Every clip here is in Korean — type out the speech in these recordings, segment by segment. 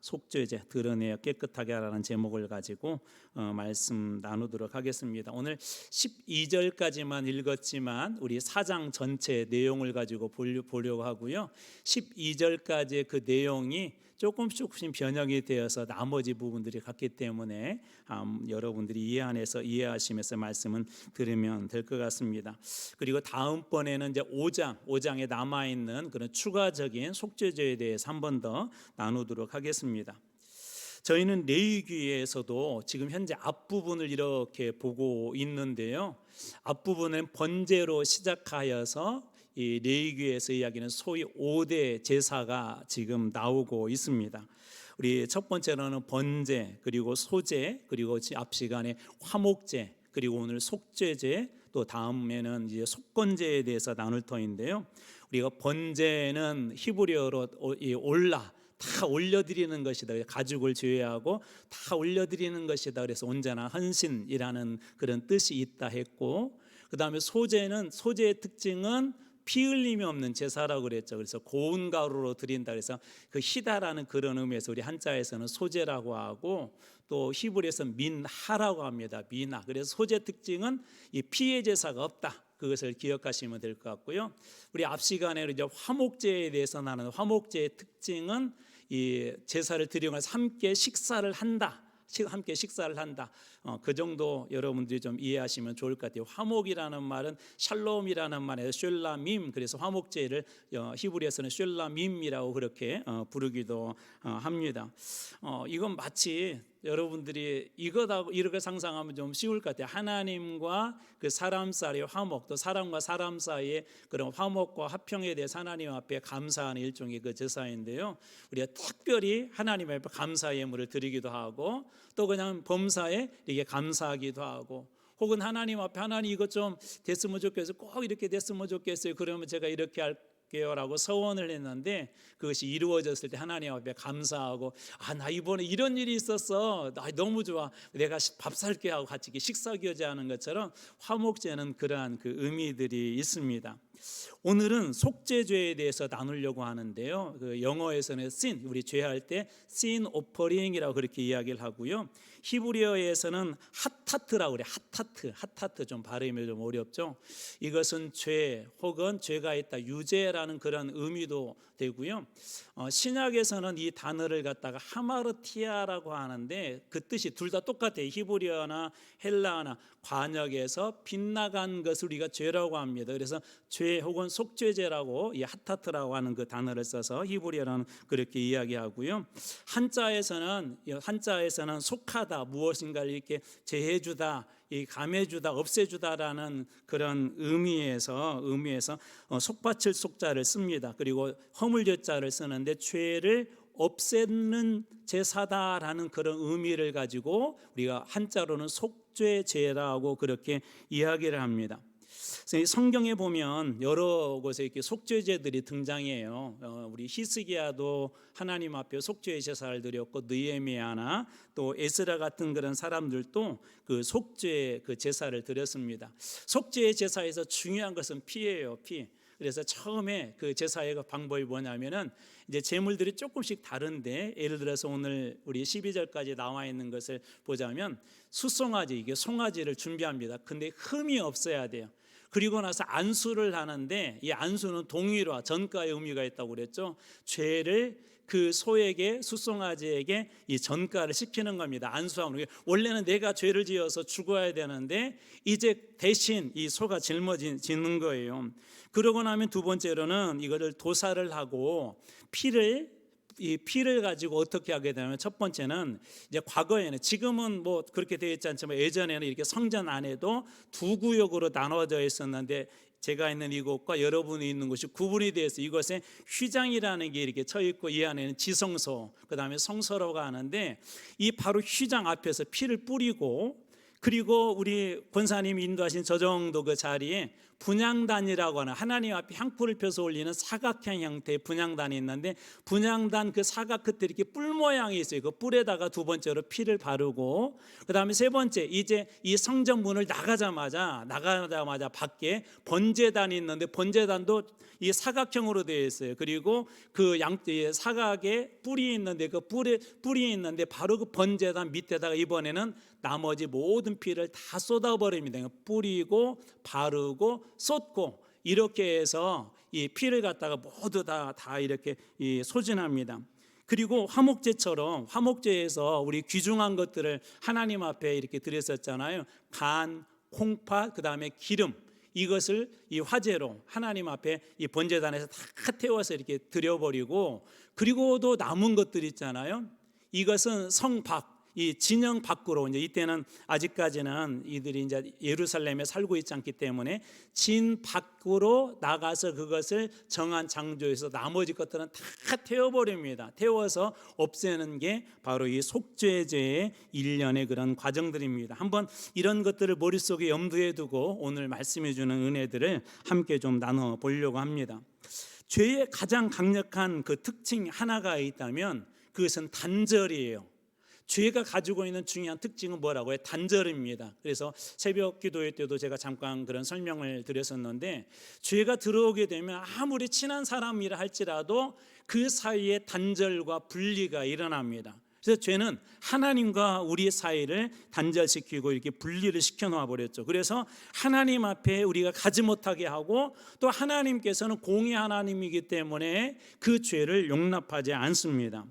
속죄제 드러내어 깨끗하게 하라는 제목을 가지고 말씀 나누도록 하겠습니다. 오늘 12절까지만 읽었지만 우리 4장 전체 내용을 가지고 보려고 하고요. 12절까지의 그 내용이 조금씩 변형이 되어서 나머지 부분들이 같기 때문에 여러분들이 이해하시면서 말씀은 들으면 될 것 같습니다. 그리고 다음번에는 이제 5장에 남아있는 그런 추가적인 속죄제에 대해서 한 번 더 나누도록 하겠습니다. 저희는 레위기에서도 지금 현재 앞부분을 이렇게 보고 있는데요. 앞부분은 번제로 시작하여서 이 레위기에서 이야기는 소위 5대 제사가 지금 나오고 있습니다. 우리 첫 번째로는 번제, 그리고 소제, 그리고 앞 시간에 화목제, 그리고 오늘 속죄제, 또 다음에는 이제 속건제에 대해서 나눌 터인데요. 우리가 번제는 히브리어로 다 올려드리는 것이다. 가죽을 제외하고 다 올려드리는 것이다. 그래서 온전한 헌신이라는 그런 뜻이 있다 했고, 그 다음에 소제의 특징은 피 흘림이 없는 제사라고 그랬죠. 그래서 고운 가루로 드린다. 그래서 그 희다라는 그런 의미에서 우리 한자에서는 소제라고 하고, 또 히브리에서 민하라고 합니다. 민하. 그래서 소제 특징은 이 피의 제사가 없다. 그것을 기억하시면 될 것 같고요. 우리 앞 시간에 이제 화목제에 대해서 나누는 화목제의 특징은 이 제사를 드리면서 함께 식사를 한다. 그 정도 여러분들이 좀 이해하시면 좋을 것 같아요. 화목이라는 말은 샬롬이라는 말에서 슐라밈, 그래서 화목제를 히브리에서는 슐라밈이라고 그렇게 부르기도 합니다. 이건 마치 여러분들이 이렇게 상상하면 좀 쉬울 것 같아요. 하나님과 그 사람 사이의 화목, 또 사람과 사람 사이의 그런 화목과 화평에 대해서 하나님 앞에 감사하는 일종의 그 제사인데요. 우리가 특별히 하나님 앞에 감사 예물을 드리기도 하고, 또 그냥 범사에 이게 감사하기도 하고, 혹은 하나님 앞에 하나님 이것 좀 됐으면 좋겠어요. 꼭 이렇게 됐으면 좋겠어요. 그러면 제가 이렇게 라고 서원을 했는데 그것이 이루어졌을 때 하나님 앞에 감사하고, 나 이번에 이런 일이 있었어, 나 너무 좋아, 내가 밥 살게 하고 같이 식사 교제하는 것처럼 화목제는 그러한 그 의미들이 있습니다. 오늘은 속죄죄에 대해서 나누려고 하는데요. 그 영어에서는 sin, 우리 죄할 때 sin offering이라고 그렇게 이야기를 하고요. 히브리어에서는 하타트라고 그래요. 하타트 좀 발음이 좀 어렵죠. 이것은 죄 혹은 죄가 있다, 유죄라는 그런 의미도 되고요. 신약에서는 이 단어를 갖다가 하마르티아라고 하는데 그 뜻이 둘 다 똑같아요. 히브리어나 헬라어나 관역에서 빗나간 것을 우리가 죄라고 합니다. 그래서 죄 혹은 속죄죄라고 이 하타트라고 하는 그 단어를 써서 히브리어는 그렇게 이야기하고요. 한자에서는 속하다, 무엇인가를 이렇게 제해주다, 감해주다, 없애주다라는 그런 의미에서 속받칠 속자를 씁니다. 그리고 허물죄자를 쓰는데 죄를 없애는 제사다라는 그런 의미를 가지고 우리가 한자로는 속죄죄라고 그렇게 이야기를 합니다. 성경에 보면 여러 곳에 이렇게 속죄제들이 등장해요. 우리 히스기야도 하나님 앞에 속죄의 제사를 드렸고, 느헤미야나 또 에스라 같은 그런 사람들도 그 속죄 그 제사를 드렸습니다. 속죄의 제사에서 중요한 것은 피예요, 피. 그래서 처음에 그 제사의 방법이 뭐냐면은 이제 제물들이 조금씩 다른데, 예를 들어서 오늘 우리 12절까지 나와 있는 것을 보자면 숫송아지, 이게 송아지를 준비합니다. 근데 흠이 없어야 돼요. 그리고 나서 안수를 하는데, 이 안수는 동일화, 전가의 의미가 있다고 그랬죠. 죄를 그 소에게, 숫송아지에게 이 전가를 시키는 겁니다. 안수하는 게, 원래는 내가 죄를 지어서 죽어야 되는데 이제 대신 이 소가 짊어지는 거예요. 그러고 나면 두 번째로는 이거를 도살을 하고 이 피를 가지고 어떻게 하게 되냐면, 첫 번째는 이제 과거에는, 지금은 뭐 그렇게 되어 있지 않지만 예전에는 이렇게 성전 안에도 두 구역으로 나눠져 있었는데, 제가 있는 이곳과 여러분이 있는 곳이 구분이 되어서 이것에 휘장이라는 게 이렇게 쳐 있고, 이 안에는 지성소, 그 다음에 성소라고 하는데, 이 바로 휘장 앞에서 피를 뿌리고, 그리고 우리 권사님이 인도하신 저 정도 그 자리에 분향단이라고 하는 하나님 앞에 향불을 펴서 올리는 사각형 형태의 분향단이 있는데, 분향단 그 사각 끝에 이렇게 뿔 모양이 있어요. 그 뿔에다가 두 번째로 피를 바르고, 그 다음에 세 번째, 이제 이 성전 문을 나가자마자 밖에 번제단이 있는데, 번제단도 이 사각형으로 되어 있어요. 그리고 그 사각에 뿔이 있는데, 그 뿔이 있는데 바로 그 번제단 밑에다가 이번에는 나머지 모든 피를 다 쏟아버립니다. 뿌리고 바르고 쏟고 이렇게 해서 이 피를 갖다가 모두 다 이렇게 소진합니다. 그리고 화목제처럼, 화목제에서 우리 귀중한 것들을 하나님 앞에 이렇게 드렸었잖아요. 간, 콩팥, 그 다음에 기름, 이것을 이 화제로 하나님 앞에 이 번제단에서 다 태워서 이렇게 드려버리고, 그리고도 남은 것들 있잖아요. 이것은 성밖, 이 진영 밖으로, 이제 이때는 아직까지는 이들이 이제 예루살렘에 살고 있지 않기 때문에 진 밖으로 나가서 그것을 정한 장소에서 나머지 것들은 다 태워버립니다. 태워서 없애는 게 바로 이 속죄제의 일련의 그런 과정들입니다. 한번 이런 것들을 머릿속에 염두에 두고 오늘 말씀해 주는 은혜들을 함께 좀 나눠 보려고 합니다. 죄의 가장 강력한 그 특징 하나가 있다면 그것은 단절이에요. 죄가 가지고 있는 중요한 특징은 뭐라고요? 단절입니다. 그래서 새벽 기도회 때도 제가 잠깐 그런 설명을 드렸었는데, 죄가 들어오게 되면 아무리 친한 사람이라 할지라도 그 사이에 단절과 분리가 일어납니다. 그래서 죄는 하나님과 우리 사이를 단절시키고 이렇게 분리를 시켜 놓아 버렸죠. 그래서 하나님 앞에 우리가 가지 못하게 하고, 또 하나님께서는 공의 하나님이기 때문에 그 죄를 용납하지 않습니다.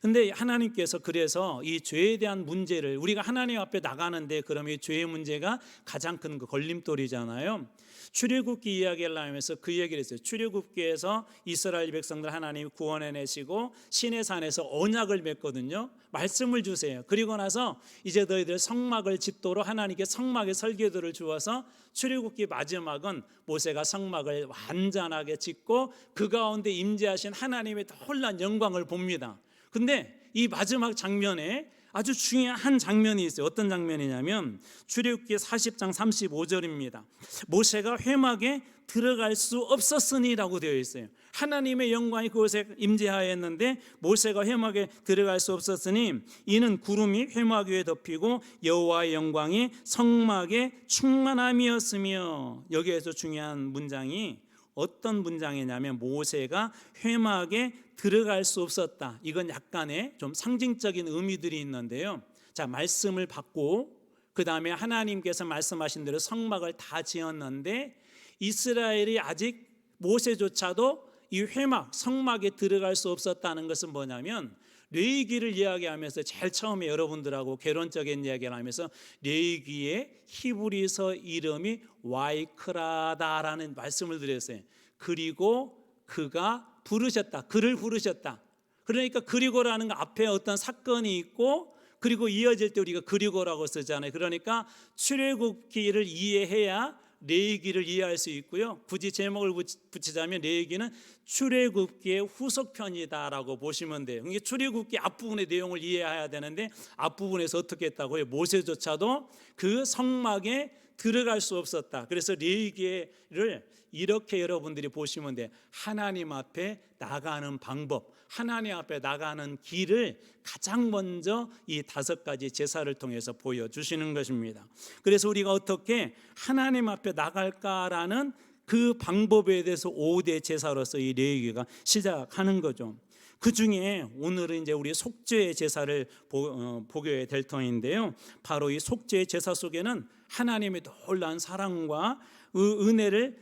근데 하나님께서 그래서 이 죄에 대한 문제를, 우리가 하나님 앞에 나가는데 그러면 이 죄의 문제가 가장 큰 그 걸림돌이잖아요. 출애굽기 이야기를 하면서 그 얘기를 했어요. 출애굽기에서 이스라엘 백성들 하나님이 구원해내시고 시내산에서 언약을 맺거든요. 말씀을 주세요. 그리고 나서 이제 너희들 성막을 짓도록 하나님께 성막의 설계도를 주어서 출애굽기 마지막은 모세가 성막을 완전하게 짓고 그 가운데 임재하신 하나님의 놀라운 영광을 봅니다. 근데 이 마지막 장면에 아주 중요한 장면이 있어요. 어떤 장면이냐면 출애굽기 40장 35절입니다. 모세가 회막에 들어갈 수 없었으니라고 되어 있어요. 하나님의 영광이 그곳에 임재하였는데 모세가 회막에 들어갈 수 없었으니 이는 구름이 회막 위에 덮이고 여호와의 영광이 성막에 충만함이었으며, 여기에서 중요한 문장이 어떤 문장이냐면 모세가 회막에 들어갈 수 없었다. 이건 약간의 좀 상징적인 의미들이 있는데요. 자, 말씀을 받고 그 다음에 하나님께서 말씀하신 대로 성막을 다 지었는데 이스라엘이 아직 모세조차도 이 회막, 성막에 들어갈 수 없었다는 것은 뭐냐면, 레위기를 이야기하면서 제일 처음에 여러분들하고 개론적인 이야기를 하면서 레위기의 히브리서 이름이 와이크라다라는 말씀을 드렸어요. 그리고 그가 부르셨다, 그를 부르셨다. 그러니까 그리고라는 거 앞에 어떤 사건이 있고 그리고 이어질 때 우리가 그리고라고 쓰잖아요. 그러니까 출애굽기를 이해해야 레위기를 이해할 수 있고요. 굳이 제목을 붙이자면 레위기는 출애굽기의 후속편이다라고 보시면 돼요. 이게 출애굽기 앞부분의 내용을 이해해야 되는데 앞부분에서 어떻게 했다고요? 모세조차도 그 성막에 들어갈 수 없었다. 그래서 레위기를 이렇게 여러분들이 보시면 돼요. 하나님 앞에 나가는 방법, 하나님 앞에 나가는 길을 가장 먼저 이 5가지 제사를 통해서 보여주시는 것입니다. 그래서 우리가 어떻게 하나님 앞에 나갈까라는 그 방법에 대해서 5대 제사로서 이 레위기가 시작하는 거죠. 그 중에 오늘은 이제 우리 속죄의 제사를 보게 될 터인데요. 바로 이 속죄의 제사 속에는 하나님의 놀라운 사랑과 은혜를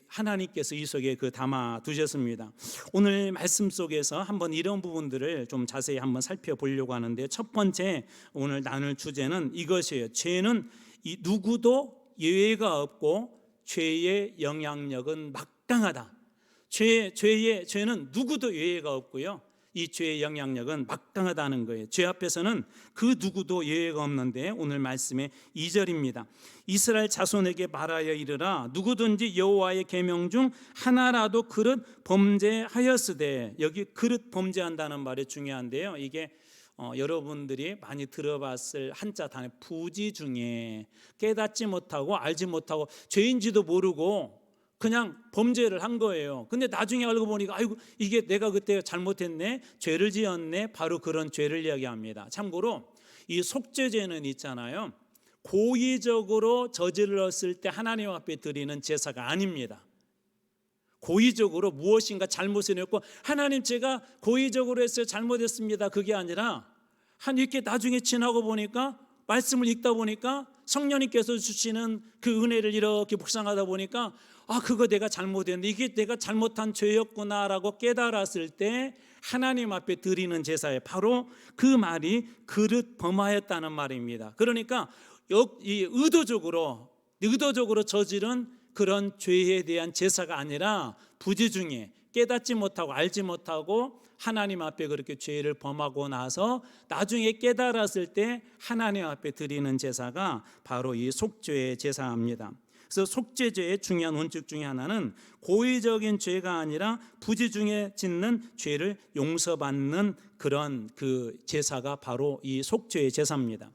하나님께서 이 속에 담아 두셨습니다. 오늘 말씀 속에서 한번 이런 부분들을 좀 자세히 한번 살펴보려고 하는데, 첫 번째 오늘 나눌 주제는 이것이에요. 죄는 누구도 예외가 없고 죄의 영향력은 막강하다. 죄는 누구도 예외가 없고요. 이 죄의 영향력은 막강하다는 거예요. 죄 앞에서는 그 누구도 예외가 없는데 오늘 말씀의 2절입니다. 이스라엘 자손에게 말하여 이르라 누구든지 여호와의 계명 중 하나라도 그릇 범죄하였으되, 여기 그릇 범죄한다는 말이 중요한데요. 이게 여러분들이 많이 들어봤을 한자 단어 부지 중에 깨닫지 못하고 알지 못하고 죄인지도 모르고 그냥 범죄를 한 거예요. 근데 나중에 알고 보니까 아이고 이게 내가 그때 잘못했네, 죄를 지었네, 바로 그런 죄를 이야기합니다. 참고로 이 속죄죄는 있잖아요, 고의적으로 저질렀을 때 하나님 앞에 드리는 제사가 아닙니다. 고의적으로 무엇인가 잘못을 했고 하나님 제가 고의적으로 했어요, 잘못했습니다, 그게 아니라 이렇게 나중에 지나고 보니까 말씀을 읽다 보니까 성령님께서 주시는 그 은혜를 이렇게 묵상하다 보니까 그거 내가 잘못했는데 이게 내가 잘못한 죄였구나라고 깨달았을 때 하나님 앞에 드리는 제사에 바로 그 말이 그릇 범하였다는 말입니다. 그러니까 이 의도적으로 저지른 그런 죄에 대한 제사가 아니라 부지 중에 깨닫지 못하고 알지 못하고 하나님 앞에 그렇게 죄를 범하고 나서 나중에 깨달았을 때 하나님 앞에 드리는 제사가 바로 이 속죄의 제사입니다. 그래서 속죄죄의 중요한 원칙 중에 하나는 고의적인 죄가 아니라 부지 중에 짓는 죄를 용서받는 그런 그 제사가 바로 이 속죄의 제사입니다.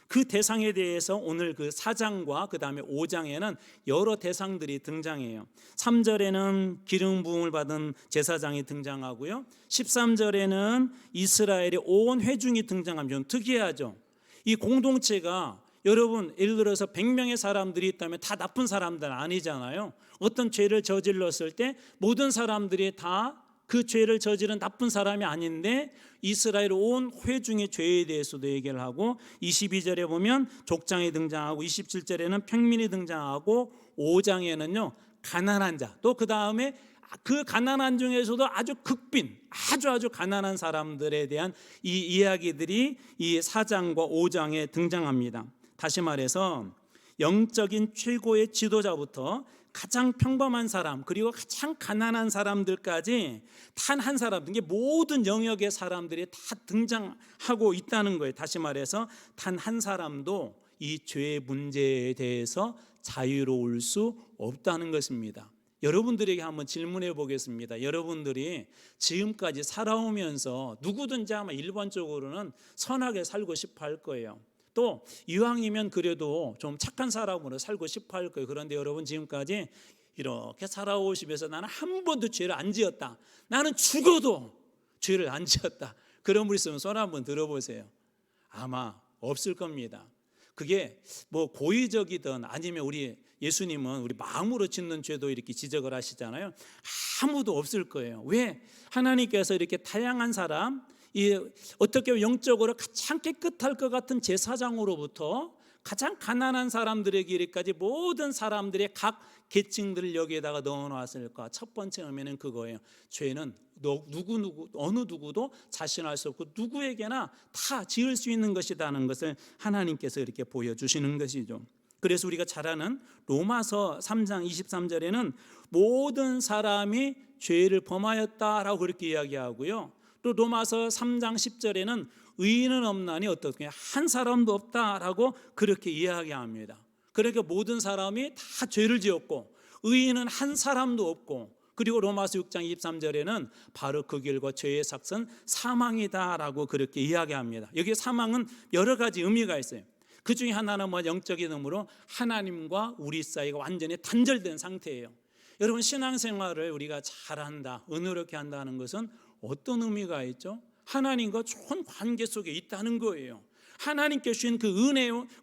그 대상에 대해서 오늘 그 4장과 그 다음에 5장에는 여러 대상들이 등장해요. 3절에는 기름 부음을 받은 제사장이 등장하고요, 13절에는 이스라엘의 온 회중이 등장하면 좀 특이하죠. 이 공동체가 여러분 예를 들어서 100명의 사람들이 있다면 다 나쁜 사람들 아니잖아요. 어떤 죄를 저질렀을 때 모든 사람들이 다 그 죄를 저지른 나쁜 사람이 아닌데 이스라엘 온 회중의 죄에 대해서도 얘기를 하고, 22절에 보면 족장이 등장하고 27절에는 평민이 등장하고 5장에는요 가난한 자, 또 그 다음에 그 가난한 중에서도 아주 극빈 아주 가난한 사람들에 대한 이 이야기들이 이 4장과 5장에 등장합니다. 다시 말해서 영적인 최고의 지도자부터 가장 평범한 사람 그리고 가장 가난한 사람들까지 단 한 사람, 이게 모든 영역의 사람들이 다 등장하고 있다는 거예요. 다시 말해서 단 한 사람도 이 죄의 문제에 대해서 자유로울 수 없다는 것입니다. 여러분들에게 한번 질문해 보겠습니다. 여러분들이 지금까지 살아오면서 누구든지 아마 일반적으로는 선하게 살고 싶어 할 거예요. 또 이왕이면 그래도 좀 착한 사람으로 살고 싶어 할 거예요. 그런데 여러분 지금까지 이렇게 살아오시면서 나는 한 번도 죄를 안 지었다, 나는 죽어도 죄를 안 지었다, 그런 분 있으면 손 한번 들어보세요. 아마 없을 겁니다. 그게 뭐 고의적이든 아니면 우리 예수님은 우리 마음으로 짓는 죄도 이렇게 지적을 하시잖아요. 아무도 없을 거예요. 왜? 하나님께서 이렇게 다양한 사람, 어떻게 보면 영적으로 가장 깨끗할 것 같은 제사장으로부터 가장 가난한 사람들에게 이르기까지 모든 사람들의 각 계층들을 여기에다가 넣어놨을까. 첫 번째 의미는 그거예요. 죄는 어느 누구도 자신할 수 없고 누구에게나 다 지을 수 있는 것이라는 것을 하나님께서 이렇게 보여주시는 것이죠. 그래서 우리가 잘 아는 로마서 3장 23절에는 모든 사람이 죄를 범하였다라고 그렇게 이야기하고요, 또 로마서 3장 10절에는 의인은 없나니 어떻게 한 사람도 없다라고 그렇게 이야기합니다. 그러니까 모든 사람이 다 죄를 지었고 의인은 한 사람도 없고, 그리고 로마서 6장 23절에는 바로 그 길과 죄의 삭은 사망이다라고 그렇게 이야기합니다. 여기 사망은 여러 가지 의미가 있어요. 그 중에 하나는 영적인 의미로 하나님과 우리 사이가 완전히 단절된 상태예요. 여러분 신앙생활을 우리가 잘한다, 은혜롭게 한다는 것은 어떤 의미가 있죠? 하나님과 좋은 관계 속에 있다는 거예요. 하나님께 주신 그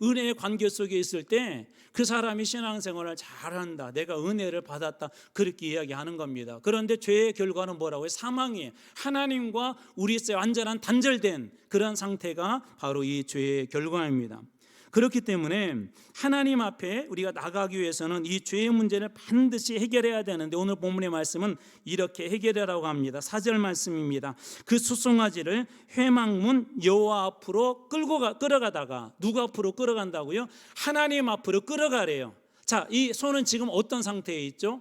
은혜의 관계 속에 있을 때 그 사람이 신앙생활을 잘한다, 내가 은혜를 받았다, 그렇게 이야기하는 겁니다. 그런데 죄의 결과는 뭐라고요? 사망이에요. 하나님과 우리 사이 완전한 단절된 그런 상태가 바로 이 죄의 결과입니다. 그렇기 때문에 하나님 앞에 우리가 나가기 위해서는 이 죄의 문제를 반드시 해결해야 되는데, 오늘 본문의 말씀은 이렇게 해결하라고 합니다. 4절 말씀입니다. 그 수송아지를 회막문 여호와 앞으로 끌어가다가, 누구 앞으로 끌어간다고요? 하나님 앞으로 끌어가래요. 자, 이 소는 지금 어떤 상태에 있죠?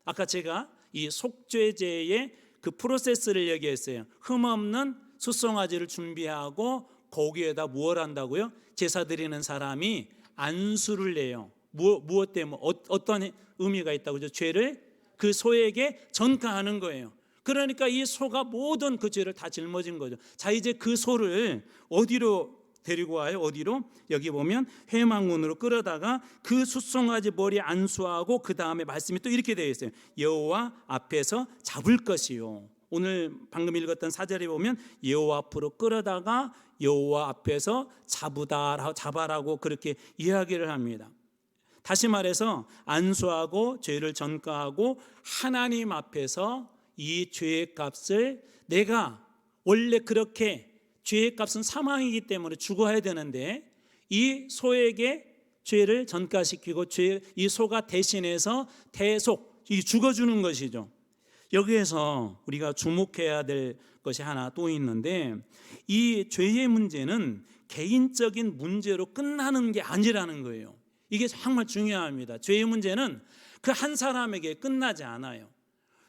아까 제가 이 속죄제의 그 프로세스를 얘기했어요. 흠없는 숫송아지를 준비하고 거기에다 무엇을 한다고요? 제사 드리는 사람이 안수를 내요. 무엇 때문에? 어떤 의미가 있다고요? 죄를 그 소에게 전가하는 거예요. 그러니까 이 소가 모든 그 죄를 다 짊어진 거죠. 자, 이제 그 소를 어디로 데리고 와요? 어디로? 여기 보면 회막문으로 끌어다가 그 숫송아지 머리 안수하고 그 다음에 말씀이 또 이렇게 되어 있어요. 여호와 앞에서 잡을 것이요. 오늘 방금 읽었던 4절에 보면 여호와 앞으로 끌어다가 여호와 앞에서 잡아라고 그렇게 이야기를 합니다. 다시 말해서 안수하고 죄를 전가하고 하나님 앞에서 이 죄의 값을 내가 원래 그렇게 죄의 값은 사망이기 때문에 죽어야 되는데 이 소에게 죄를 전가시키고 이 소가 대신해서 대속 죽어주는 것이죠. 여기에서 우리가 주목해야 될 것이 하나 또 있는데 이 죄의 문제는 개인적인 문제로 끝나는 게 아니라는 거예요. 이게 정말 중요합니다. 죄의 문제는 그 한 사람에게 끝나지 않아요.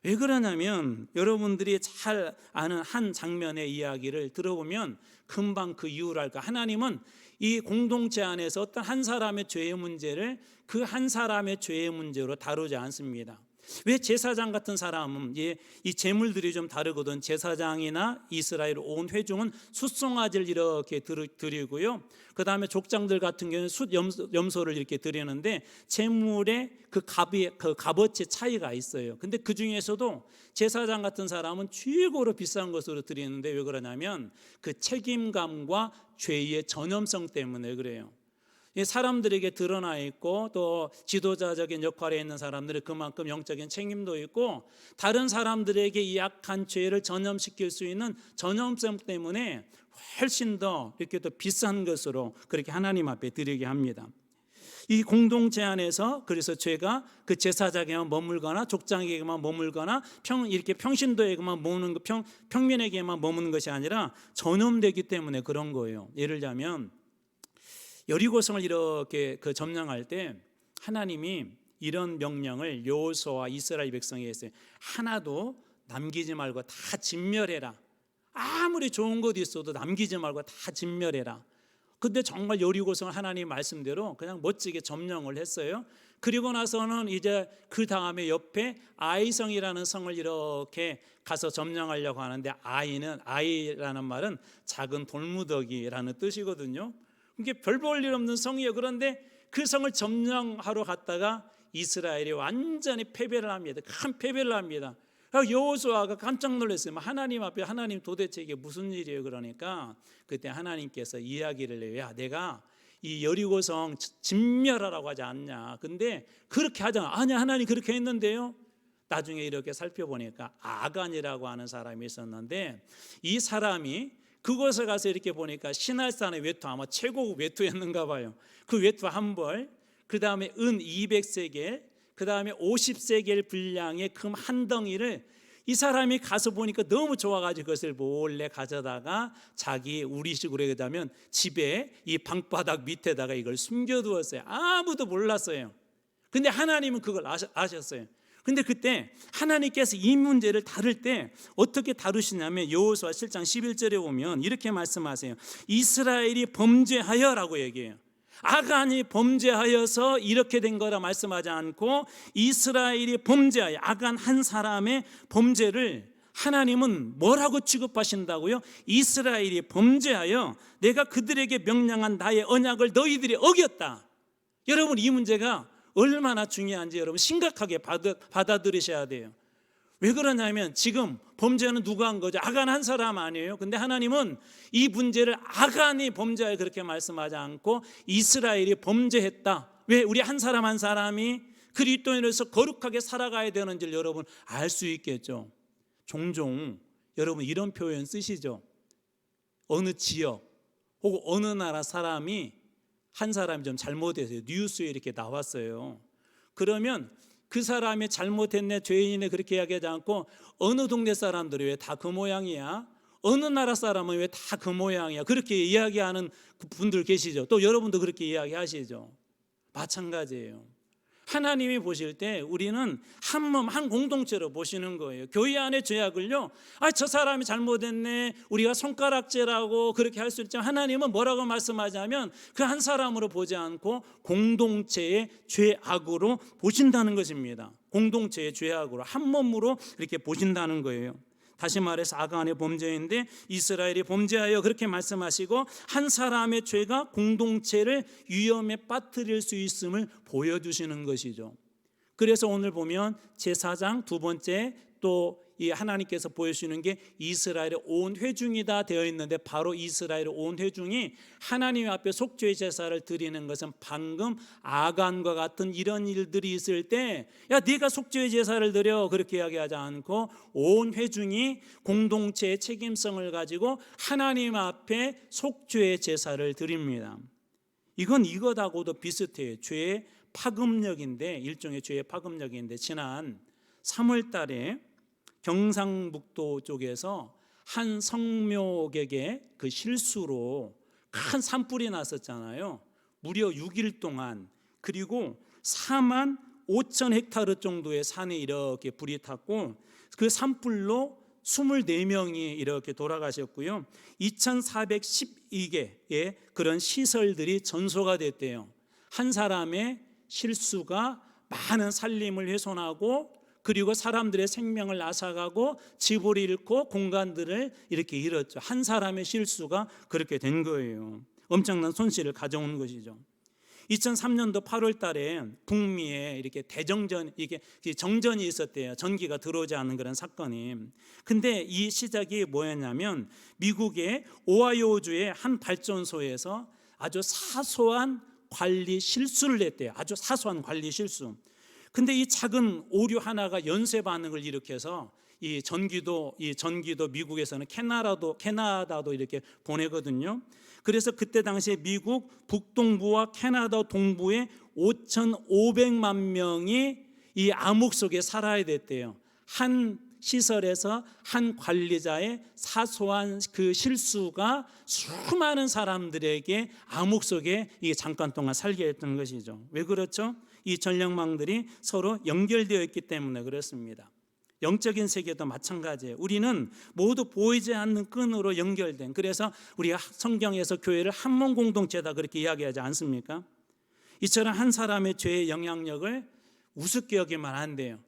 왜 그러냐면 여러분들이 잘 아는 한 장면의 이야기를 들어보면 금방 그 이유를 알까. 하나님은 이 공동체 안에서 어떤 한 사람의 죄의 문제를 그 한 사람의 죄의 문제로 다루지 않습니다. 왜 제사장 같은 사람은 이 제물들이 좀 다르거든. 제사장이나 이스라엘 온 회중은 숫송아지를 이렇게 드리고요. 그 다음에 족장들 같은 경우는 염소를 이렇게 드리는데 제물의 그 값어치 차이가 있어요. 근데 그 중에서도 제사장 같은 사람은 최고로 비싼 것으로 드리는데 왜 그러냐면 그 책임감과 죄의 전염성 때문에 그래요. 사람들에게 드러나 있고 또 지도자적인 역할에 있는 사람들이 그만큼 영적인 책임도 있고 다른 사람들에게 이 약한 죄를 전염시킬 수 있는 전염성 때문에 훨씬 더 이렇게 더 비싼 것으로 그렇게 하나님 앞에 드리게 합니다. 이 공동체 안에서 그래서 죄가 그 제사장에게만 머물거나 족장에게만 머물거나 이렇게 평신도에게만 머무는 평민에게만 머무는 것이 아니라 전염되기 때문에 그런 거예요. 예를 들자면 여리고성을 이렇게 점령할 때 하나님이 이런 명령을 여호수아와 이스라엘 백성에게 했어요. 하나도 남기지 말고 다 진멸해라. 아무리 좋은 것 있어도 남기지 말고 다 진멸해라. 근데 정말 여리고성을 하나님 말씀대로 그냥 멋지게 점령을 했어요. 그리고 나서는 이제 그 다음에 옆에 아이성이라는 성을 이렇게 가서 점령하려고 하는데 아이라는 말은 작은 돌무더기라는 뜻이거든요. 이게 별 볼 일 없는 성이에요. 그런데 그 성을 점령하러 갔다가 이스라엘이 완전히 패배를 합니다. 큰 패배를 합니다. 여호수아가 깜짝 놀랐어요. 하나님 앞에 하나님 도대체 이게 무슨 일이에요? 그러니까 그때 하나님께서 이야기를 해요. 야, 내가 이 여리고성 진멸하라고 하지 않냐. 근데 그렇게 하잖아. 아니야, 하나님 그렇게 했는데요. 나중에 이렇게 살펴보니까 아간이라고 하는 사람이 있었는데 이 사람이 그곳에 가서 이렇게 보니까 시날산의 외투 아마 최고급 외투였는가 봐요. 그 외투 한 벌, 그 다음에 은 200세겔, 그 다음에 50세겔 분량의 금 한 덩이를 이 사람이 가서 보니까 너무 좋아가지고 그것을 몰래 가져다가 자기 우리식으로 얘기하면 집에 이 방바닥 밑에다가 이걸 숨겨두었어요. 아무도 몰랐어요. 근데 하나님은 그걸 아셨어요. 근데 그때 하나님께서 이 문제를 다룰 때 어떻게 다루시냐면 여호수아 7장 11절에 보면 이렇게 말씀하세요. 이스라엘이 범죄하여라고 얘기해요. 아간이 범죄하여서 이렇게 된 거라 말씀하지 않고 이스라엘이 범죄하여 아간 한 사람의 범죄를 하나님은 뭐라고 취급하신다고요? 이스라엘이 범죄하여 내가 그들에게 명령한 나의 언약을 너희들이 어겼다. 여러분 이 문제가 얼마나 중요한지 여러분 심각하게 받아들이셔야 돼요. 왜 그러냐면 지금 범죄는 누가 한 거죠? 아간 한 사람 아니에요. 근데 하나님은 이 문제를 아간이 범죄하여 그렇게 말씀하지 않고 이스라엘이 범죄했다. 왜? 우리 한 사람 한 사람이 그리스도인으로서 거룩하게 살아가야 되는지를 여러분 알 수 있겠죠. 종종 여러분 이런 표현 쓰시죠. 어느 지역 혹은 어느 나라 사람이 한 사람이 좀 잘못해서 뉴스에 이렇게 나왔어요. 그러면 그 사람이 잘못했네 죄인이네 그렇게 이야기하지 않고 어느 동네 사람들이 왜 다 그 모양이야? 어느 나라 사람은 왜 다 그 모양이야? 그렇게 이야기하는 분들 계시죠. 또 여러분도 그렇게 이야기하시죠. 마찬가지예요. 하나님이 보실 때 우리는 한 몸, 한 공동체로 보시는 거예요. 교회 안의 죄악을요, 저 사람이 잘못했네, 우리가 손가락질하고 그렇게 할 수 있지만, 하나님은 뭐라고 말씀하자면 그 한 사람으로 보지 않고 공동체의 죄악으로 보신다는 것입니다. 공동체의 죄악으로, 한 몸으로 이렇게 보신다는 거예요. 다시 말해서 아간의 범죄인데 이스라엘이 범죄하여 그렇게 말씀하시고, 한 사람의 죄가 공동체를 위험에 빠뜨릴 수 있음을 보여주시는 것이죠. 그래서 오늘 보면 제사장 두 번째, 또 이 하나님께서 보여주시는 게 이스라엘의 온 회중이다 되어 있는데, 바로 이스라엘의 온 회중이 하나님 앞에 속죄의 제사를 드리는 것은 방금 아간과 같은 이런 일들이 있을 때, 야 네가 속죄의 제사를 드려, 그렇게 이야기하지 않고 온 회중이 공동체의 책임성을 가지고 하나님 앞에 속죄의 제사를 드립니다. 이건 이것하고도 비슷해요. 죄의 파급력인데, 일종의 죄의 파급력인데, 지난 3월 달에 경상북도 쪽에서 한 성묘객의 그 실수로 큰 산불이 났었잖아요. 무려 6일 동안. 그리고 4만 5천 헥타르 정도의 산에 이렇게 불이 탔고, 그 산불로 24명이 이렇게 돌아가셨고요. 2,412개의 그런 시설들이 전소가 됐대요. 한 사람의 실수가 많은 살림을 훼손하고, 그리고 사람들의 생명을 앗아가고 집을 잃고 공간들을 이렇게 잃었죠. 한 사람의 실수가 그렇게 된 거예요. 엄청난 손실을 가져온 것이죠. 2003년도 8월 달에 북미에 이렇게 대정전, 이게 정전이 있었대요. 전기가 들어오지 않는 그런 사건이. 근데 이 시작이 뭐였냐면, 미국의 오하이오주의 한 발전소에서 아주 사소한 관리 실수를 했대요. 아주 사소한 관리 실수. 근데 이 작은 오류 하나가 연쇄 반응을 일으켜서 이 전기도 미국에서는 캐나다도 이렇게 보내거든요. 그래서 그때 당시에 미국 북동부와 캐나다 동부의 5,500만 명이 이 암흑 속에 살아야 됐대요. 한 시설에서 한 관리자의 사소한 그 실수가 수많은 사람들에게 암흑 속에 이게 잠깐 동안 살게 했던 것이죠. 왜 그렇죠? 이 전력망들이 서로 연결되어 있기 때문에 그렇습니다. 영적인 세계도 마찬가지예요. 우리는 모두 보이지 않는 끈으로 연결된, 그래서 우리가 성경에서 교회를 한 몸 공동체다 그렇게 이야기하지 않습니까? 이처럼 한 사람의 죄의 영향력을 우습게 여기면 안 돼요.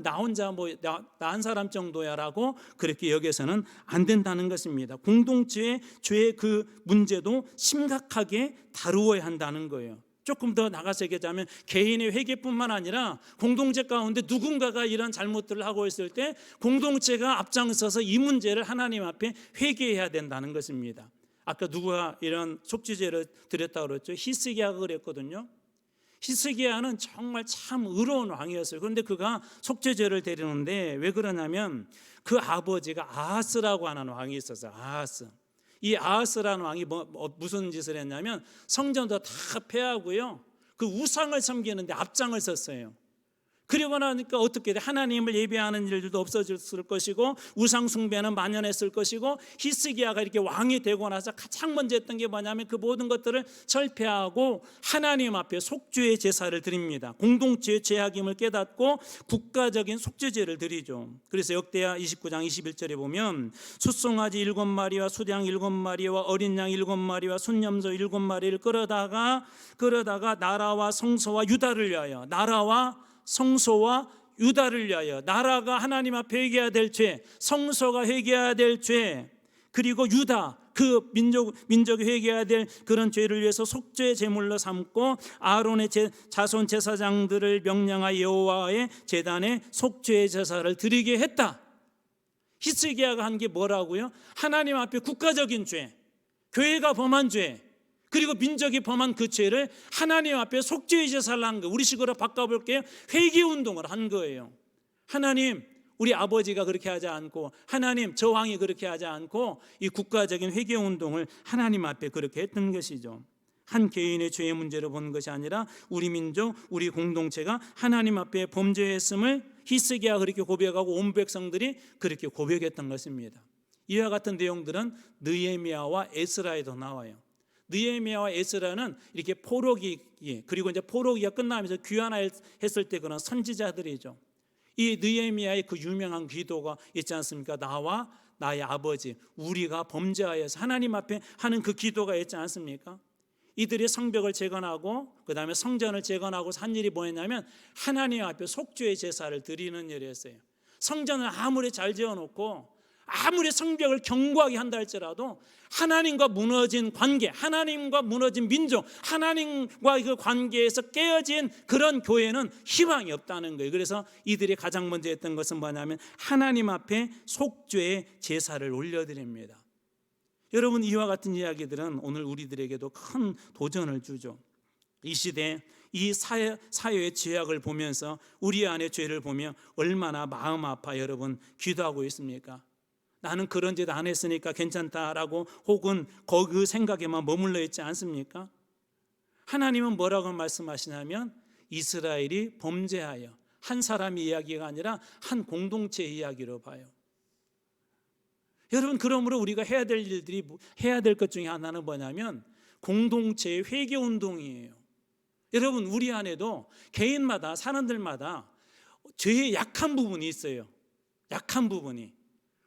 나 혼자 나 한 사람 정도야라고 그렇게 여기서는 안 된다는 것입니다. 공동체의 죄의 그 문제도 심각하게 다루어야 한다는 거예요. 조금 더 나가서 얘기하자면, 개인의 회개뿐만 아니라 공동체 가운데 누군가가 이런 잘못들을 하고 있을 때 공동체가 앞장서서 이 문제를 하나님 앞에 회개해야 된다는 것입니다. 아까 누가 이런 속죄제를 드렸다고 그랬죠? 히스기야가 그랬거든요. 히스기야는 정말 참 의로운 왕이었어요. 그런데 그가 속죄제를 드리는데 왜 그러냐면, 그 아버지가 아하스라고 하는 왕이 있었어요. 아하스. 이 아하스라는 왕이 무슨 짓을 했냐면, 성전도 다 폐하고요, 그 우상을 섬기는데 앞장을 섰어요. 그리고 나니까 어떻게 돼? 하나님을 예배하는 일들도 없어졌을 것이고, 우상 숭배는 만연했을 것이고, 히스기야가 이렇게 왕이 되고 나서 가장 먼저 했던 게 뭐냐면, 그 모든 것들을 철폐하고 하나님 앞에 속죄의 제사를 드립니다. 공동체의 죄악임을 깨닫고 국가적인 속죄제를 드리죠. 그래서 역대하 29장 21절에 보면, 숫송아지 7마리와 수량 7마리와 어린 양 7마리와 순염소 7마리를 끌어다가 나라와 성소와 유다를 위하여, 나라와 성소와 유다를 위하여, 나라가 하나님 앞에 회개해야 될 죄, 성소가 회개해야 될 죄, 그리고 유다 그 민족이 회개해야 될 그런 죄를 위해서 속죄 제물로 삼고, 아론의 자손 제사장들을 명령하여 여호와의 제단에 속죄의 제사를 드리게 했다. 히스기야가 한 게 뭐라고요? 하나님 앞에 국가적인 죄, 교회가 범한 죄, 그리고 민족이 범한 그 죄를 하나님 앞에 속죄의 제사를 한 거예요. 우리식으로 바꿔볼게요. 회개운동을 한 거예요. 하나님, 우리 아버지가 그렇게 하지 않고, 하나님, 저 왕이 그렇게 하지 않고, 이 국가적인 회개운동을 하나님 앞에 그렇게 했던 것이죠. 한 개인의 죄의 문제로 보는 것이 아니라 우리 민족, 우리 공동체가 하나님 앞에 범죄했음을 히스기야가 그렇게 고백하고 온 백성들이 그렇게 고백했던 것입니다. 이와 같은 내용들은 느헤미야와 에스라에도 나와요. 느헤미야와 에스라는 이렇게 포로기, 그리고 이제 포로기가 끝나면서 귀환했을 때 그런 선지자들이죠. 이 느헤미야의 그 유명한 기도가 있지 않습니까? 나와 나의 아버지, 우리가 범죄하여서 하나님 앞에 하는 그 기도가 있지 않습니까? 이들이 성벽을 재건하고 그 다음에 성전을 재건하고 한 일이 뭐였냐면 하나님 앞에 속죄의 제사를 드리는 일이었어요. 성전을 아무리 잘 지어놓고 아무리 성벽을 견고하게 한다 할지라도 하나님과 무너진 관계, 하나님과 무너진 민족, 하나님과 그 관계에서 깨어진 그런 교회는 희망이 없다는 거예요. 그래서 이들이 가장 먼저 했던 것은 뭐냐면 하나님 앞에 속죄의 제사를 올려드립니다. 여러분, 이와 같은 이야기들은 오늘 우리들에게도 큰 도전을 주죠. 이 시대 이 사회의 죄악을 보면서 우리 안의 죄를 보며 얼마나 마음 아파 여러분 기도하고 있습니까? 나는 그런 짓 안 했으니까 괜찮다라고 혹은 그 생각에만 머물러 있지 않습니까? 하나님은 뭐라고 말씀하시냐면 이스라엘이 범죄하여 한 사람의 이야기가 아니라 한 공동체의 이야기로 봐요. 여러분, 그러므로 우리가 해야 될 것 중에 하나는 뭐냐면 공동체의 회개 운동이에요. 여러분, 우리 안에도 개인마다 사람들마다 죄의 약한 부분이 있어요. 약한 부분이.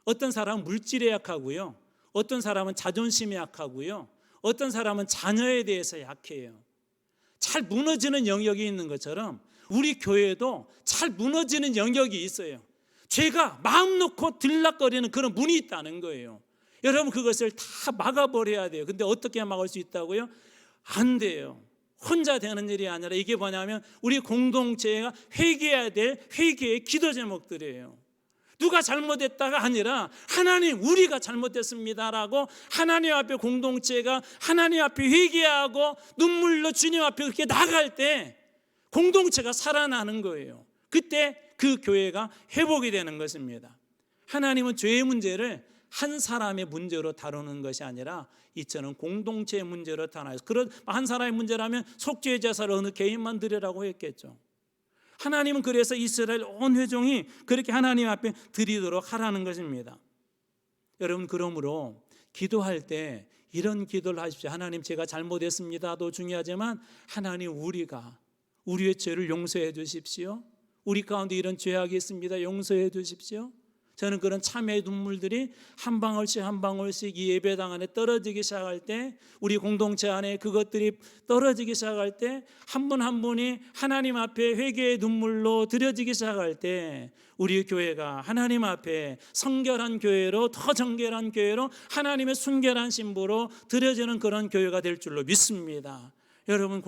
어떤 사람은 물질에 약하고요, 어떤 사람은 자존심에 약하고요, 어떤 사람은 자녀에 대해서 약해요. 잘 무너지는 영역이 있는 것처럼 우리 교회에도 잘 무너지는 영역이 있어요. 죄가 마음 놓고 들락거리는 그런 문이 있다는 거예요. 여러분, 그것을 다 막아버려야 돼요. 근데 어떻게 막을 수 있다고요? 안 돼요. 혼자 되는 일이 아니라 이게 뭐냐면 우리 공동체가 회개해야 될 회개의 기도 제목들이에요. 누가 잘못했다가 아니라 하나님, 우리가 잘못했습니다라고 하나님 앞에 공동체가 하나님 앞에 회개하고 눈물로 주님 앞에 그렇게 나갈 때 공동체가 살아나는 거예요. 그때 그 교회가 회복이 되는 것입니다. 하나님은 죄의 문제를 한 사람의 문제로 다루는 것이 아니라 이처럼 공동체의 문제로 다뤄요. 그런 한 사람의 문제라면 속죄의 제사를 어느 개인만 드리라고 했겠죠. 하나님은 그래서 이스라엘 온 회종이 그렇게 하나님 앞에 드리도록 하라는 것입니다. 여러분, 그러므로 기도할 때 이런 기도를 하십시오. 하나님, 제가 잘못했습니다도 중요하지만 하나님, 우리의 죄를 용서해 주십시오. 우리 가운데 이런 죄악이 있습니다. 용서해 주십시오. 저는 그런 참회의 눈물들이 한 방울씩 한 방울씩 이 예배당 안에 떨어지기 시작할 때, 우리 공동체 안에 그것들이 떨어지기 시작할 때, 한 분 한 분이 하나님 앞에 회개의 눈물로 드려지기 시작할 때 우리 교회가 하나님 앞에 성결한 교회로, 더 정결한 교회로, 하나님의 순결한 신부로 드려지는 그런 교회가 될 줄로 믿습니다. 여러분,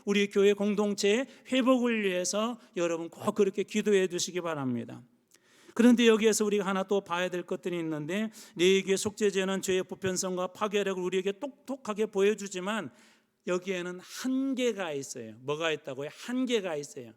우리 교회 공동체의 회복을 위해서 여러분 꼭 그렇게 기도해 주시기 바랍니다. 그런데 여기에서 우리가 하나 또 봐야 될 것들이 있는데, 레위기의 속죄제는 죄의 보편성과 파괴력을 우리에게 똑똑하게 보여주지만 여기에는 한계가 있어요. 뭐가 있다고요? 한계가 있어요.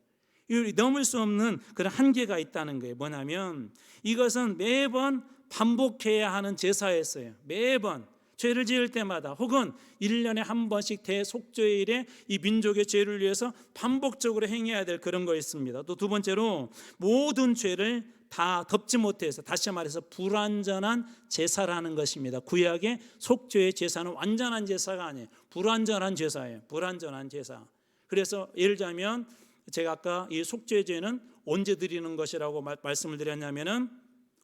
넘을 수 없는 그런 한계가 있다는 거예요. 뭐냐면 이것은 매번 반복해야 하는 제사였어요. 매번 죄를 지을 때마다, 혹은 1년에 한 번씩 대속죄일에 이 민족의 죄를 위해서 반복적으로 행해야 될 그런 거 있습니다. 또 두 번째로 모든 죄를 다 덮지 못해서, 다시 말해서 불완전한 제사라는 것입니다. 구약의 속죄의 제사는 완전한 제사가 아니에요. 불완전한 제사예요. 불완전한 제사. 그래서 예를 들자면 제가 아까 이 속죄제는 언제 드리는 것이라고 말씀을 드렸냐면은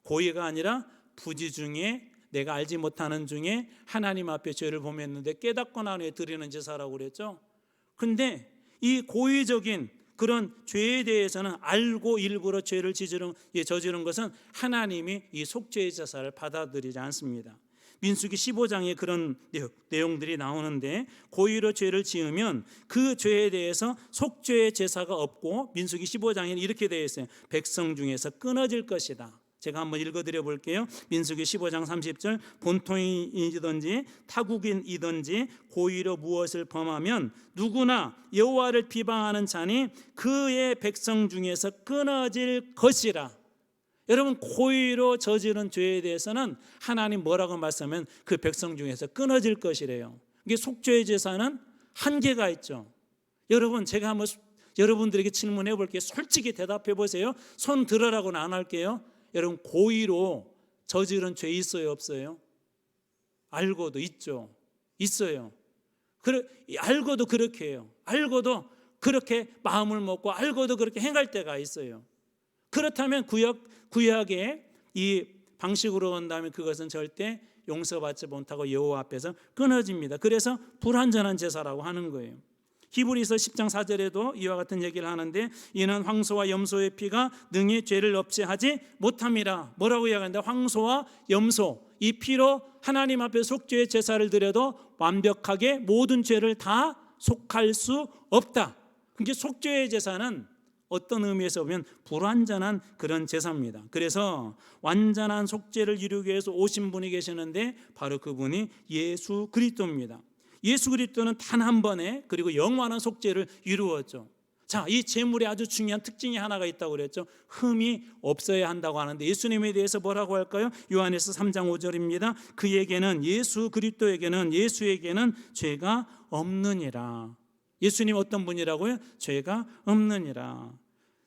고의가 아니라 부지 중에, 내가 알지 못하는 중에 하나님 앞에 죄를 범했는데 깨닫고 난 후에 드리는 제사라고 그랬죠. 근데 이 고의적인 그런 죄에 대해서는 알고 일부러 죄를 저지른 것은 하나님이 이 속죄의 제사를 받아들이지 않습니다. 민수기 15장에 그런 내용들이 나오는데, 고의로 죄를 지으면 그 죄에 대해서 속죄의 제사가 없고, 민수기 15장에는 이렇게 되어 있어요. 백성 중에서 끊어질 것이다. 제가 한번 읽어드려 볼게요. 민수기 15장 30절, 본토인이든지 타국인이든지 고의로 무엇을 범하면 누구나 여호와를 비방하는 자니 그의 백성 중에서 끊어질 것이라. 여러분, 고의로 저지른 죄에 대해서는 하나님 뭐라고 말씀하면 그 백성 중에서 끊어질 것이래요. 이게 속죄의 제사는 한계가 있죠. 여러분, 제가 한번 여러분들에게 질문해 볼게요. 솔직히 대답해 보세요. 손 들어라고는 안 할게요. 여러분, 고의로 저지른 죄 있어요, 없어요? 알고도 있죠. 있어요. 알고도 그렇게 해요. 알고도 그렇게 마음을 먹고 알고도 그렇게 행할 때가 있어요. 그렇다면 구약의 이 방식으로 온다면 그것은 절대 용서받지 못하고 여호와 앞에서 끊어집니다. 그래서 불완전한 제사라고 하는 거예요. 히브리서 10장 4절에도 이와 같은 얘기를 하는데 이는 황소와 염소의 피가 능히 죄를 없애하지 못함이라. 뭐라고 이야기하는데 황소와 염소 이 피로 하나님 앞에 속죄의 제사를 드려도 완벽하게 모든 죄를 다 속할 수 없다. 그러니까 속죄의 제사는 어떤 의미에서 보면 불완전한 그런 제사입니다. 그래서 완전한 속죄를 이루기 위해서 오신 분이 계시는데 바로 그분이 예수 그리스도입니다. 예수 그리스도는 단 한 번에 그리고 영원한 속죄를 이루었죠. 자, 이 제물에 아주 중요한 특징이 하나가 있다고 그랬죠. 흠이 없어야 한다고 하는데 예수님에 대해서 뭐라고 할까요? 요한에서 3장 5절입니다. 그에게는 예수 그리스도에게는 예수에게는 죄가 없느니라. 예수님 어떤 분이라고요? 죄가 없느니라.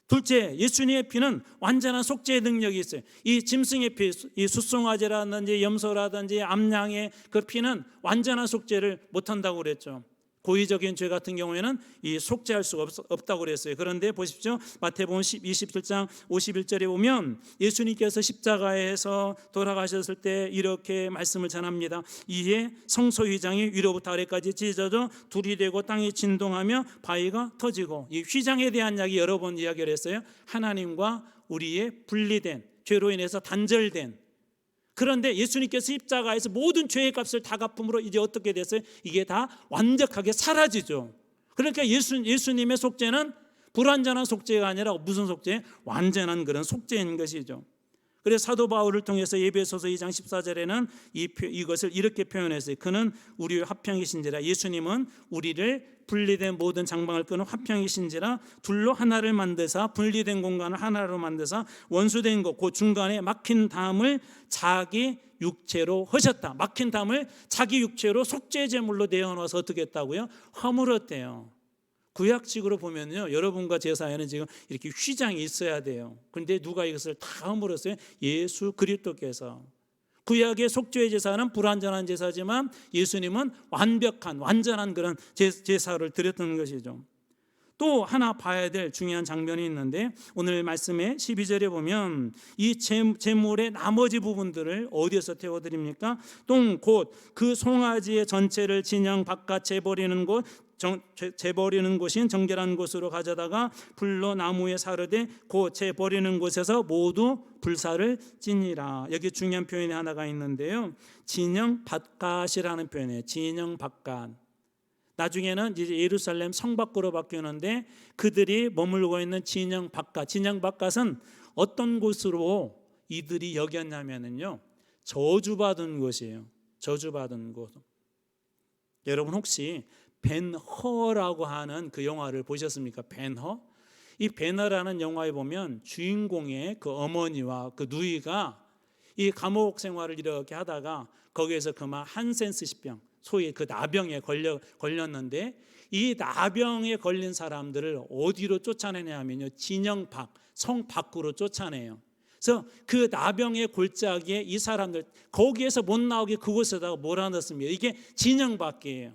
둘째, 예수님의 피는 완전한 속죄의 능력이 있어요. 이 짐승의 피, 이 숫송아지라든지 염소라든지 암양의 그 피는 완전한 속죄를 못한다고 그랬죠. 고의적인 죄 같은 경우에는 이 속죄할 수가 없다고 그랬어요. 그런데 보십시오. 마태복음 27장 51절에 보면 예수님께서 십자가에서 돌아가셨을 때 이렇게 말씀을 전합니다. 이에 성소휘장이 위로부터 아래까지 찢어져 둘이 되고 땅이 진동하며 바위가 터지고, 이 휘장에 대한 이야기 여러 번 이야기를 했어요. 하나님과 우리의 분리된, 죄로 인해서 단절된. 그런데 예수님께서 십자가에서 모든 죄의 값을 다 갚음으로 이제 어떻게 됐어요? 이게 다 완벽하게 사라지죠. 그러니까 예수님의 속죄는 불완전한 속죄가 아니라 무슨 속죄? 완전한 그런 속죄인 것이죠. 그래서 사도 바울을 통해서 에베소서 2장 14절에는 이것을 이렇게 표현했어요. 그는 우리의 화평이신지라. 예수님은 우리를 분리된 모든 장방을 끄는 화평이신지라. 둘로 하나를 만드사, 분리된 공간을 하나로 만드사 원수된 것, 그 중간에 막힌 담을 자기 육체로 하셨다. 막힌 담을 자기 육체로 속죄 제물로 내어놓아서 어떻게 했다고요? 허물었대요. 구약식으로 보면요, 여러분과 제 사이에는 지금 이렇게 휘장이 있어야 돼요. 그런데 누가 이것을 다 허물었어요? 예수 그리스도께서. 구약의 속죄의 제사는 불완전한 제사지만 예수님은 완전한 그런 제사를 드렸던 것이죠. 또 하나 봐야 될 중요한 장면이 있는데 오늘 말씀의 12절에 보면 이 제물의 나머지 부분들을 어디에서 태워드립니까? 곧 그 송아지의 전체를 진영 바깥 재버리는 곳인 정결한 곳으로 가져다가 불로 나무에 사르되 그 재버리는 곳에서 모두 불사를 지니라. 여기 중요한 표현이 하나가 있는데요, 진영 바깥이라는 표현이에요. 진영 바깥. 나중에는 이제 예루살렘 성 밖으로 바뀌는데 그들이 머물고 있는 진영 바깥은 어떤 곳으로 이들이 여겼냐면요, 저주받은 곳이에요. 저주받은 곳. 여러분 혹시 벤허라고 하는 그 영화를 보셨습니까? 벤허? 이 벤허라는 영화에 보면 주인공의 그 어머니와 그 누이가 이 감옥 생활을 이렇게 하다가 거기에서 그만 한센스시병, 소위 그 나병에 걸렸는데 이 나병에 걸린 사람들을 어디로 쫓아내냐면요, 진영 밖, 성 밖으로 쫓아내요. 그래서 그 나병의 골짜기에 이 사람들 거기에서 못 나오게 그곳에다가 몰아넣습니다. 이게 진영 밖이에요.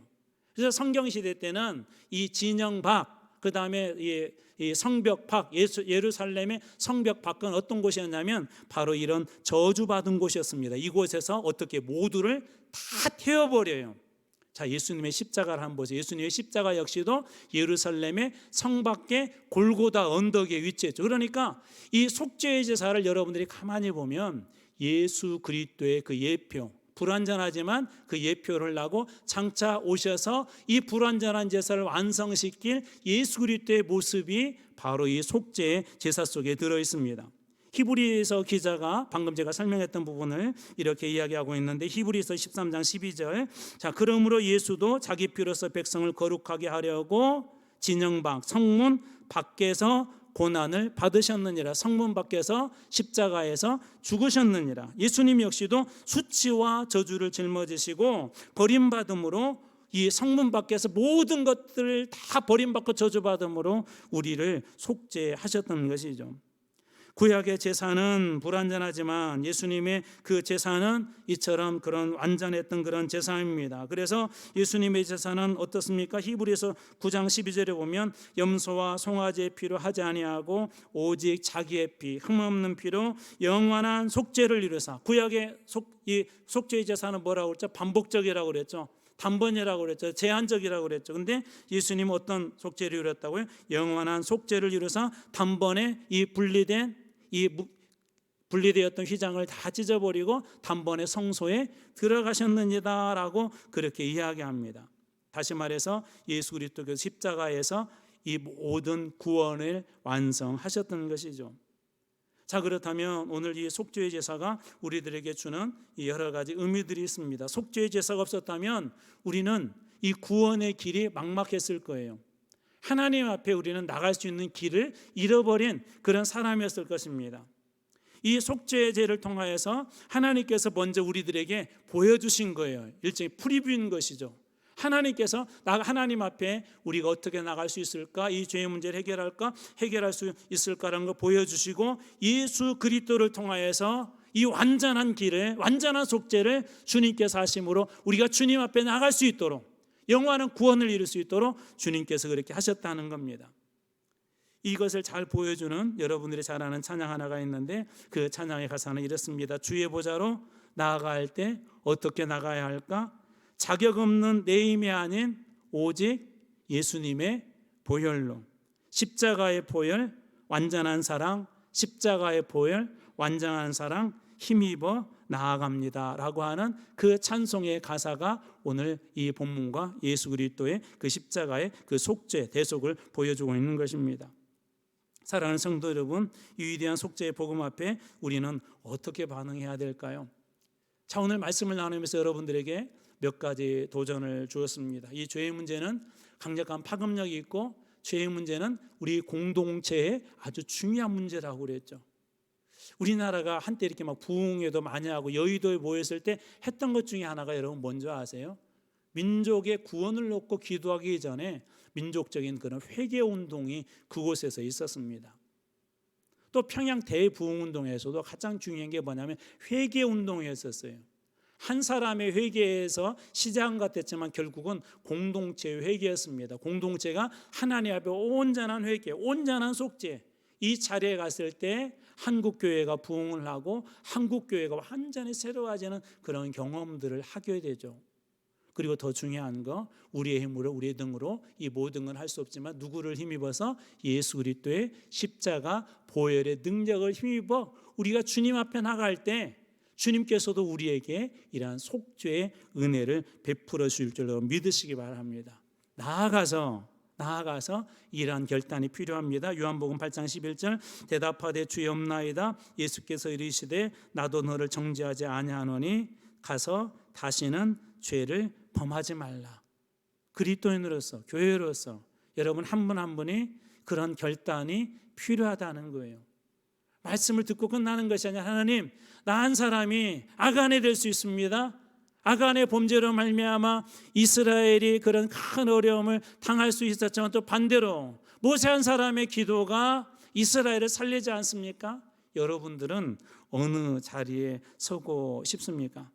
그래서 성경시대 때는 이 진영 밖, 그 다음에 이 성벽 밖, 예루살렘의 성벽 밖은 어떤 곳이었냐면 바로 이런 저주받은 곳이었습니다. 이곳에서 어떻게 모두를 다 태워버려요. 자, 예수님의 십자가를 한번 보세요. 예수님의 십자가 역시도 예루살렘의 성 밖에 골고다 언덕에 위치했죠. 그러니까 이 속죄의 제사를 여러분들이 가만히 보면 예수 그리스도의 그 예표, 불완전하지만 그 예표를 나고 장차 오셔서 이 불완전한 제사를 완성시킬 예수 그리스도의 모습이 바로 이 속죄의 제사 속에 들어 있습니다. 히브리서 기자가 방금 제가 설명했던 부분을 이렇게 이야기하고 있는데 히브리서 13장 12절, 자, 그러므로 예수도 자기 피로서 백성을 거룩하게 하려고 진영 밖, 성문 밖에서 고난을 받으셨느니라. 성문 밖에서 십자가에서 죽으셨느니라. 예수님 역시도 수치와 저주를 짊어지시고 버림받음으로 이 성문 밖에서 모든 것들을 다 버림받고 저주받음으로 우리를 속죄하셨던 것이죠. 구약의 제사는 불완전하지만 예수님의 그 제사는 이처럼 그런 완전했던 그런 제사입니다. 그래서 예수님의 제사는 어떻습니까? 히브리서 9장 12절에 보면 염소와 송아지의 피로 하지 아니하고 오직 자기의 피 흠없는 피로 영원한 속죄를 이루사. 구약의 이 속죄의 제사는 뭐라고 그랬죠? 반복적이라고 그랬죠. 단번이라고 그랬죠. 제한적이라고 그랬죠. 근데 예수님은 어떤 속죄를 이뤘다고요? 영원한 속죄를 이루사 단번에 이 분리되었던 휘장을 다 찢어버리고 단번에 성소에 들어가셨느니다라고 그렇게 이야기합니다. 다시 말해서 예수 그리스도께서 십자가에서 이 모든 구원을 완성하셨던 것이죠. 자, 그렇다면 오늘 이 속죄의 제사가 우리들에게 주는 이 여러 가지 의미들이 있습니다. 속죄의 제사가 없었다면 우리는 이 구원의 길이 막막했을 거예요. 하나님 앞에 우리는 나갈 수 있는 길을 잃어버린 그런 사람이었을 것입니다. 이 속죄의 제를 통하여서 하나님께서 먼저 우리들에게 보여주신 거예요. 일종의 프리뷰인 것이죠. 하나님께서 하나님 앞에 우리가 어떻게 나갈 수 있을까? 이 죄의 문제를 해결할 수 있을까라는 걸 보여주시고 예수 그리스도를 통하여서 이 완전한 길을, 완전한 속죄를 주님께서 하심으로 우리가 주님 앞에 나갈 수 있도록, 영원한 구원을 이룰 수 있도록 주님께서 그렇게 하셨다는 겁니다. 이것을 잘 보여주는 여러분들이 잘 아는 찬양 하나가 있는데 그 찬양의 가사는 이렇습니다. 주의 보좌로 나아갈 때 어떻게 나가야 할까? 자격 없는 내 힘이 아닌 오직 예수님의 보혈로. 십자가의 보혈, 완전한 사랑, 십자가의 보혈, 완전한 사랑, 힘입어 나아갑니다 라고 하는 그 찬송의 가사가 오늘 이 본문과 예수 그리스도의 그 십자가의 그 속죄, 대속을 보여주고 있는 것입니다. 사랑하는 성도 여러분, 이 위대한 속죄의 복음 앞에 우리는 어떻게 반응해야 될까요? 자, 오늘 말씀을 나누면서 여러분들에게 몇 가지 도전을 주었습니다. 이 죄의 문제는 강력한 파급력이 있고 죄의 문제는 우리 공동체의 아주 중요한 문제라고 그랬죠. 우리나라가 한때 이렇게 막 부흥회도 많이 하고 여의도에 모였을 때 했던 것 중에 하나가 여러분 뭔지 아세요? 민족의 구원을 놓고 기도하기 전에 민족적인 그런 회개 운동이 그곳에서 있었습니다. 또 평양 대부흥운동에서도 가장 중요한 게 뭐냐면 회개 운동이었어요. 한 사람의 회개에서 시작 같았지만 결국은 공동체의 회개였습니다. 공동체가 하나님 앞에 온전한 회개, 온전한 속죄, 이 자리에 갔을 때 한국교회가 부흥을 하고 한국교회가 완전히 새로워지는 그런 경험들을 하게 되죠. 그리고 더 중요한 거, 우리의 힘으로, 우리의 등으로 이 모든 건 할 수 없지만 누구를 힘입어서 예수 그리스도의 십자가 보혈의 능력을 힘입어 우리가 주님 앞에 나갈 때 주님께서도 우리에게 이러한 속죄의 은혜를 베풀어 주실 줄로 믿으시기 바랍니다. 나아가서 이러한 결단이 필요합니다. 요한복음 8장 11절 대답하되 주여 없나이다. 예수께서 이르시되 나도 너를 정죄하지 아니하노니 가서 다시는 죄를 범하지 말라. 그리스도인으로서, 교회로서 여러분 한 분 한 분이 그런 결단이 필요하다는 거예요. 말씀을 듣고 끝나는 것이 아니라 하나님, 나 한 사람이 아간에 될 수 있습니다. 아간의 범죄로 말미암아 이스라엘이 그런 큰 어려움을 당할 수 있었지만 또 반대로 모세 한 사람의 기도가 이스라엘을 살리지 않습니까? 여러분들은 어느 자리에 서고 싶습니까?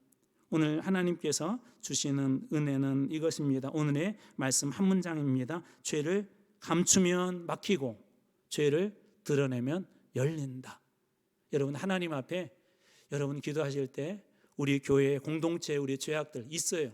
오늘 하나님께서 주시는 은혜는 이것입니다. 오늘의 말씀 한 문장입니다. 죄를 감추면 막히고 죄를 드러내면 열린다. 여러분 하나님 앞에 여러분 기도하실 때 우리 교회 공동체 우리 죄악들 있어요.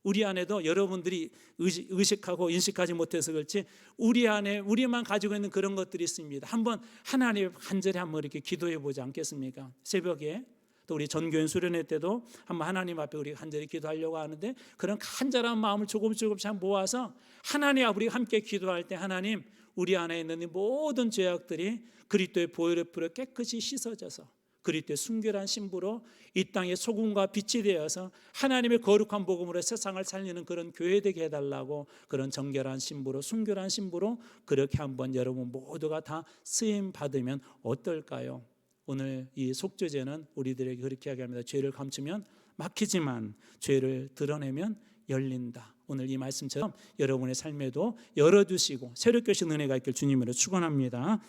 우리 안에도 여러분들이 의식하고 인식하지 못해서 그렇지 우리 안에 우리만 가지고 있는 그런 것들이 있습니다. 한번 하나님 간절히 한번 이렇게 기도해 보지 않겠습니까? 새벽에 또 우리 전교인 수련회 때도 한번 하나님 앞에 우리가 간절히 기도하려고 하는데 그런 간절한 마음을 조금씩 모아서 하나님 앞에 우리가 함께 기도할 때 하나님 우리 안에 있는 이 모든 죄악들이 그리스도의 보혈의 불에 깨끗이 씻어져서 그리스도의 순결한 신부로 이 땅의 소금과 빛이 되어서 하나님의 거룩한 복음으로 세상을 살리는 그런 교회 되게 해달라고 그런 정결한 신부로 순결한 신부로 그렇게 한번 여러분 모두가 다 쓰임 받으면 어떨까요? 오늘 이 속죄제는 우리들에게 그렇게 이야기합니다. 죄를 감추면 막히지만 죄를 드러내면 열린다. 오늘 이 말씀처럼 여러분의 삶에도 열어주시고 새롭게 하신 은혜가 있길 주님으로 축원합니다.